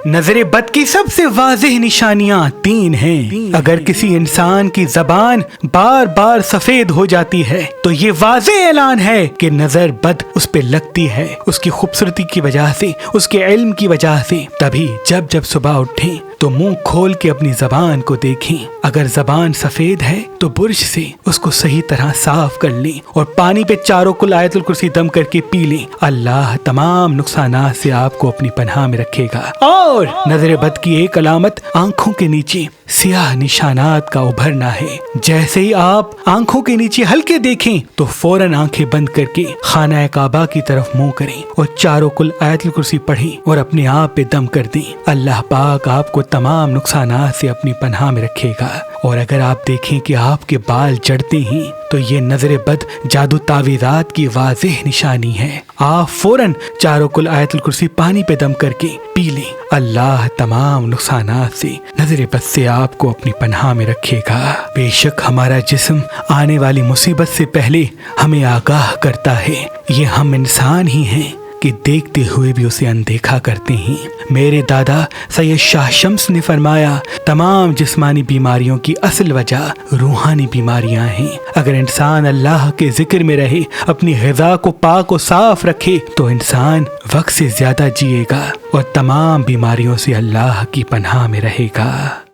نظر بد کی سب سے واضح نشانیاں 3 ہیں۔ اگر کسی انسان کی زبان بار بار سفید ہو جاتی ہے تو یہ واضح اعلان ہے کہ نظر بد اس پہ لگتی ہے، اس کی خوبصورتی کی وجہ سے، اس کے علم کی وجہ سے۔ تبھی جب صبح اٹھیں تو منہ کھول کے اپنی زبان کو دیکھیں، اگر زبان سفید ہے تو برش سے اس کو صحیح طرح صاف کر لیں اور پانی پہ چاروں کل آیت الکرسی دم کر کے پی لیں۔ اللہ تمام نقصانات سے آپ کو اپنی پناہ میں رکھے گا۔ اور نظر بد کی ایک علامت آنکھوں کے نیچے سیاہ نشانات کا ابھرنا ہے۔ جیسے ہی آپ آنکھوں کے نیچے ہلکے دیکھیں تو فوراً آنکھیں بند کر کے خانہ کعبہ کی طرف منہ کریں اور چاروں کل آیت الکرسی پڑھیں اور اپنے آپ پہ دم کر دیں۔ اللہ پاک آپ کو تمام نقصانات سے اپنی پناہ میں رکھے گا۔ اور اگر آپ دیکھیں کہ آپ کے بال جڑتے ہیں تو یہ نظر بد جادو تعویذات کی واضح نشانی ہے۔ آپ فوراً چاروں کل آیت الکرسی پانی پہ دم کر کے پی لیں۔ اللہ تمام نقصانات سے، نظر بد سے آپ کو اپنی پناہ میں رکھے گا۔ بے شک ہمارا جسم آنے والی مصیبت سے پہلے ہمیں آگاہ کرتا ہے۔ یہ ہم انسان ہی ہیں کہ دیکھتے ہوئے بھی اسے اندیکھا کرتے ہیں۔ میرے دادا سید شاہ شمس نے فرمایا، تمام جسمانی بیماریوں کی اصل وجہ روحانی بیماریاں ہیں۔ اگر انسان اللہ کے ذکر میں رہے، اپنی غذا کو پاک و صاف رکھے تو انسان وقت سے زیادہ جیے گا اور تمام بیماریوں سے اللہ کی پناہ میں رہے گا۔